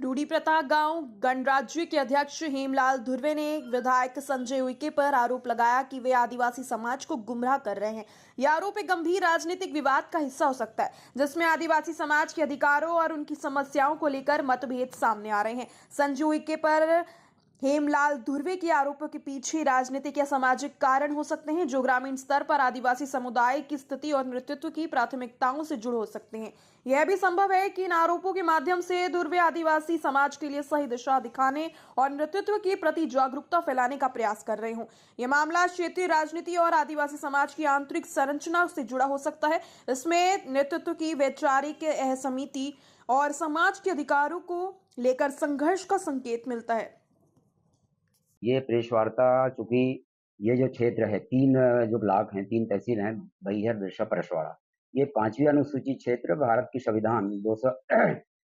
रूढ़ी प्रताप गांव गणराज्य के अध्यक्ष हेमलाल धुर्वे ने विधायक संजय उइके पर आरोप लगाया कि वे आदिवासी समाज को गुमराह कर रहे हैं। यह आरोप एक गंभीर राजनीतिक विवाद का हिस्सा हो सकता है, जिसमें आदिवासी समाज के अधिकारों और उनकी समस्याओं को लेकर मतभेद सामने आ रहे हैं। संजय उइके पर हेमलाल धुर्वे के आरोपों के पीछे राजनीतिक या सामाजिक कारण हो सकते हैं, जो ग्रामीण स्तर पर आदिवासी समुदाय की स्थिति और नेतृत्व की प्राथमिकताओं से जुड़ हो सकते हैं। यह भी संभव है कि इन आरोपों के माध्यम से धुर्वे आदिवासी समाज के लिए सही दिशा दिखाने और नेतृत्व के प्रति जागरूकता फैलाने का प्रयास कर रहे हों। यह मामला क्षेत्रीय राजनीति और आदिवासी समाज की आंतरिक संरचना से जुड़ा हो सकता है। इसमें नेतृत्व की वैचारिक असहमति और समाज के अधिकारों को लेकर संघर्ष का संकेत मिलता है। ये प्रेस वार्ता, चूंकि ये जो क्षेत्र है, तीन जो ब्लॉक हैं, तीन तहसील हैं, बैहर, बिरसा, परसवाड़ा, ये 5वीं अनुसूचित क्षेत्र भारत की संविधान 200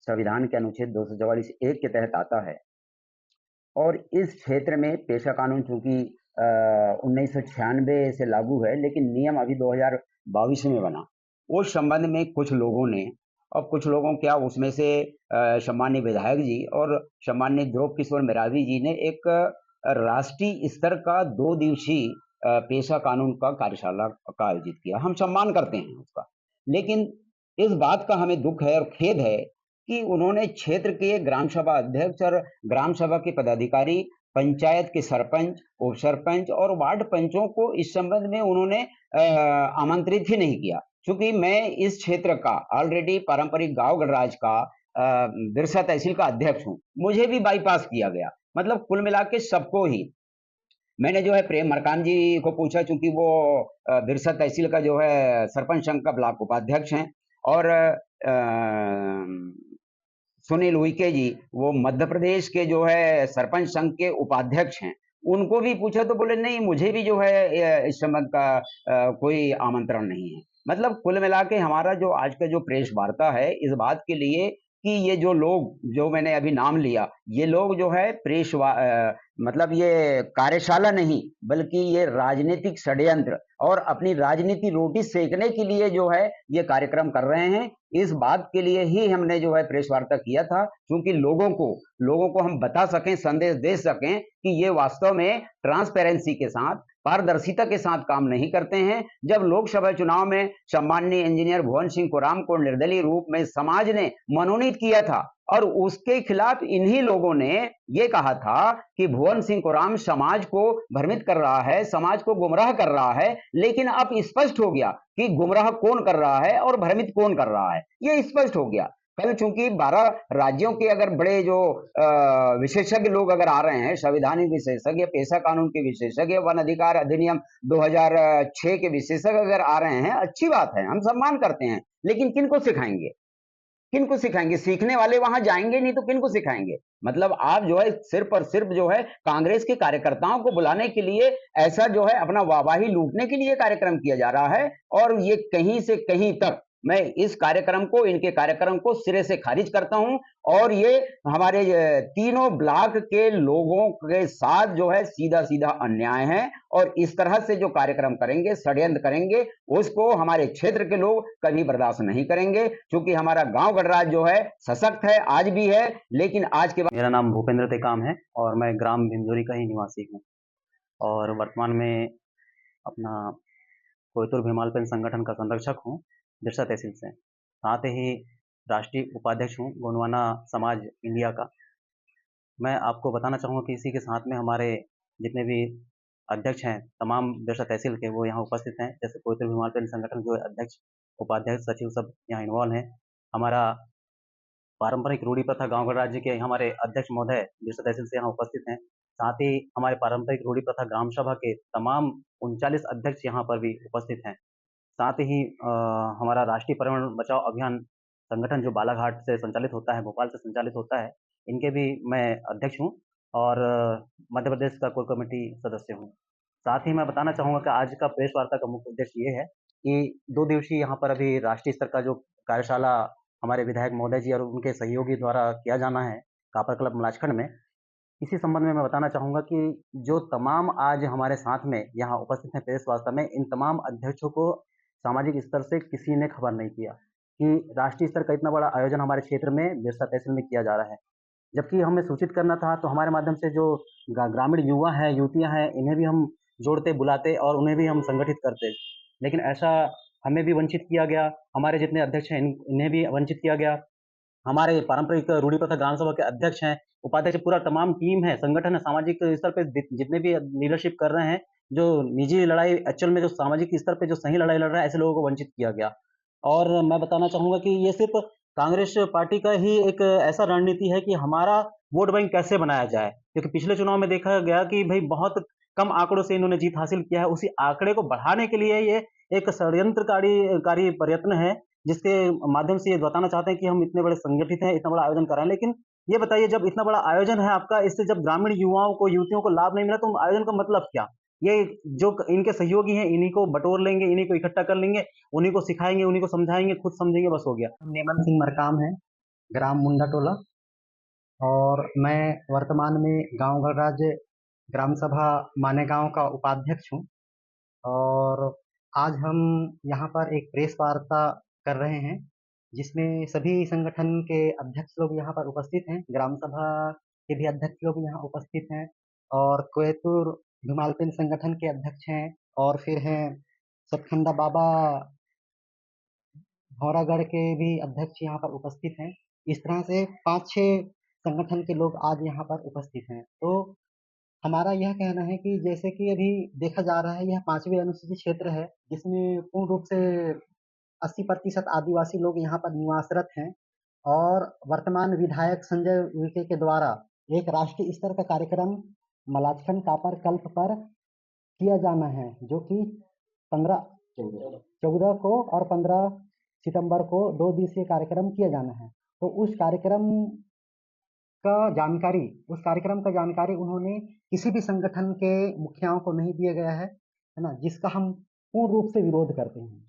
संविधान के अनुच्छेद 244(1) के तहत आता है। और इस क्षेत्र में पेशा कानून चूंकि 1996 से लागू है, लेकिन नियम अभी 2022 में बना। उस संबंध में कुछ लोगों ने, और कुछ लोगों क्या, उसमें से सम्मान्य विधायक जी और सम्मान्य ध्रुव किशोर मेरावी जी ने एक राष्ट्रीय स्तर का 2 दिवसीय पेशा कानून का कार्यशाला का आयोजित किया। हम सम्मान करते हैं उसका, लेकिन इस बात का हमें दुख है और खेद है कि उन्होंने क्षेत्र के ग्राम सभा अध्यक्ष और ग्राम सभा के पदाधिकारी, पंचायत के सरपंच, उप सरपंच और वार्ड पंचों को इस संबंध में उन्होंने आमंत्रित ही नहीं किया। चूंकि मैं इस क्षेत्र का ऑलरेडी पारंपरिक गांव गणराज का बिरसा तहसील का अध्यक्ष हूं, मुझे भी बाईपास किया गया। मतलब कुल मिला के सबको ही मैंने जो है प्रेम मरकाम जी को पूछा, चूंकि वो बिरसा तहसील का जो है सरपंच संघ का ब्लॉक उपाध्यक्ष हैं, और सुनील उइके जी वो मध्य प्रदेश के जो है सरपंच संघ के उपाध्यक्ष हैं, उनको भी पूछा तो बोले नहीं, मुझे भी जो है इस संबंध का कोई आमंत्रण नहीं है। मतलब कुल मिला के हमारा जो आज का जो प्रेस वार्ता है, इस बात के लिए कि ये जो लोग, जो मैंने अभी नाम लिया, ये लोग जो है मतलब ये कार्यशाला नहीं, बल्कि ये राजनीतिक षड्यंत्र और अपनी राजनीति रोटी सेकने के लिए जो है ये कार्यक्रम कर रहे हैं। इस बात के लिए ही हमने जो है प्रेस वार्ता किया था, क्योंकि लोगों को हम बता सकें, संदेश दे सकें कि ये वास्तव में ट्रांसपेरेंसी के साथ, पारदर्शिता के साथ काम नहीं करते हैं। जब लोकसभा चुनाव में सम्माननीय इंजीनियर भुवन सिंह कोराम को निर्दलीय रूप में समाज ने मनोनीत किया था, और उसके खिलाफ इन्हीं लोगों ने ये कहा था कि भुवन सिंह कोराम समाज को भ्रमित कर रहा है, समाज को गुमराह कर रहा है। लेकिन अब स्पष्ट हो गया कि गुमराह कौन कर रहा है और भ्रमित कौन कर रहा है, ये स्पष्ट हो गया। कल चूंकि 12 राज्यों के अगर बड़े जो विशेषज्ञ लोग अगर आ रहे हैं, संवैधानिक विशेषज्ञ, पेशा कानून के विशेषज्ञ, वन अधिकार अधिनियम 2006 के विशेषज्ञ अगर आ रहे हैं, अच्छी बात है, हम सम्मान करते हैं। लेकिन किनको सिखाएंगे, किनको सिखाएंगे? सीखने वाले वहां जाएंगे नहीं तो किनको सिखाएंगे? मतलब आप जो है सिर्फ और सिर्फ जो है कांग्रेस के कार्यकर्ताओं को बुलाने के लिए, ऐसा जो है अपना वाहवाही लूटने के लिए कार्यक्रम किया जा रहा है। और ये कहीं से कहीं तक मैं इस कार्यक्रम को, इनके कार्यक्रम को सिरे से खारिज करता हूं। और ये हमारे तीनों ब्लॉक के लोगों के साथ जो है सीधा सीधा अन्याय है। और इस तरह से जो कार्यक्रम करेंगे, षड्यंत्र करेंगे, उसको हमारे क्षेत्र के लोग कभी बर्दाश्त नहीं करेंगे। क्योंकि हमारा गांव गणराज्य जो है सशक्त है, आज भी है, लेकिन आज के मेरा नाम भूपेंद्र टेकाम है और मैं ग्राम भिंजोरी का ही निवासी हूँ, और वर्तमान में अपना कोयतुर भीमालपेन संगठन का संरक्षक हूँ, बिरसा तहसील से। साथ ही राष्ट्रीय उपाध्यक्ष हूँ गोंडवाना समाज इंडिया का। मैं आपको बताना चाहूँगा कि इसी के साथ में हमारे जितने भी अध्यक्ष हैं तमाम बिरसा तहसील के, वो यहाँ उपस्थित हैं। जैसे कोयतुर भीमालपेन संगठन के अध्यक्ष, उपाध्यक्ष, सचिव सब यहाँ इन्वॉल्व हैं। हमारा पारंपरिक रूढ़ी प्रथा गांव गणराज्य के हमारे अध्यक्ष महोदय बिरसा तहसील से यहाँ उपस्थित हैं। साथ ही हमारे पारंपरिक रूढ़ी प्रथा ग्राम सभा के तमाम 39 अध्यक्ष यहाँ पर भी उपस्थित हैं। साथ ही हमारा राष्ट्रीय पर्यावरण बचाओ अभियान संगठन जो बालाघाट से संचालित होता है, भोपाल से संचालित होता है, इनके भी मैं अध्यक्ष हूँ और मध्य प्रदेश का कोर कमेटी सदस्य हूँ। साथ ही मैं बताना चाहूँगा कि आज का प्रेस वार्ता का मुख्य उद्देश्य ये है कि 2 दिवसीय यहाँ पर अभी राष्ट्रीय स्तर का जो कार्यशाला हमारे विधायक महोदय जी और उनके सहयोगी द्वारा किया जाना है कापर क्लब मलाजखंड में, इसी संबंध में मैं बताना चाहूँगा कि जो तमाम आज हमारे साथ में यहाँ उपस्थित हैं प्रेस वार्ता में, इन तमाम अध्यक्षों को सामाजिक स्तर से किसी ने खबर नहीं किया कि राष्ट्रीय स्तर का इतना बड़ा आयोजन हमारे क्षेत्र में बिरसा तहसील में किया जा रहा है। जबकि हमें सूचित करना था तो हमारे माध्यम से जो ग्रामीण युवा हैं, युवतियाँ हैं, इन्हें भी हम जोड़ते, बुलाते और उन्हें भी हम संगठित करते। लेकिन ऐसा हमें भी वंचित किया गया, हमारे जितने अध्यक्ष हैं इन्हें भी वंचित किया गया। हमारे पारंपरिक रूढ़ी प्रथा ग्राम सभा के अध्यक्ष हैं, उपाध्यक्ष पूरा तमाम टीम है, संगठन है, सामाजिक स्तर पे जितने भी लीडरशिप कर रहे हैं, जो निजी लड़ाई एक्चुअल में जो सामाजिक स्तर पे जो सही लड़ाई लड़ रहा है, ऐसे लोगों को वंचित किया गया। और मैं बताना चाहूँगा कि ये सिर्फ़ कांग्रेस पार्टी का ही एक ऐसा रणनीति है कि हमारा वोट बैंक कैसे बनाया जाए। क्योंकि पिछले चुनाव में देखा गया कि भई बहुत कम आंकड़ों से इन्होंने जीत हासिल किया है, उसी आंकड़े को बढ़ाने के लिए ये एक षड्यंत्रकारी प्रयत्न है, जिसके माध्यम से ये बताना चाहते हैं कि हम इतने बड़े संगठित हैं, इतना बड़ा आयोजन कर रहे हैं। लेकिन ये बताइए जब इतना बड़ा आयोजन है आपका, इससे जब ग्रामीण युवाओं को, युवतियों को लाभ नहीं मिला तो आयोजन का मतलब क्या? ये जो इनके सहयोगी हैं, इन्हीं को बटोर लेंगे, इन्हीं को इकट्ठा कर लेंगे, उन्हीं को सिखाएँगे, उन्हीं को समझाएँगे, खुद समझेंगे, बस हो गया। नेमन सिंह मरकाम है, ग्राम मुंडा टोला, और मैं वर्तमान में गांव गणराज ग्राम सभा मानेगांव का उपाध्यक्ष हूं। और आज हम यहाँ पर एक प्रेस वार्ता कर रहे हैं, जिसमें सभी संगठन के अध्यक्ष लोग यहाँ पर उपस्थित हैं, ग्राम सभा के भी अध्यक्ष लोग यहाँ उपस्थित हैं, और कोयतुर भीमालपेन संगठन के अध्यक्ष हैं, और फिर हैं सतखंडा बाबा भौरागढ़ के भी अध्यक्ष यहाँ पर उपस्थित हैं। इस तरह से 5-6 संगठन के लोग आज यहाँ पर उपस्थित हैं। तो हमारा यह कहना है कि जैसे कि अभी देखा जा रहा है, यह 5वीं अनुसूचित क्षेत्र है, जिसमें पूर्ण रूप से 80% आदिवासी लोग यहाँ पर निवासरत हैं, और वर्तमान विधायक संजय उइके के द्वारा एक राष्ट्रीय स्तर का कार्यक्रम मलाजखंड कापर कल्प पर किया जाना है, जो कि 14 को और 15 सितंबर को 2 दिवसीय कार्यक्रम किया जाना है। तो उस कार्यक्रम का जानकारी उन्होंने किसी भी संगठन के मुखियाओं को नहीं दिया गया है ना? जिसका हम पूर्ण रूप से विरोध करते हैं।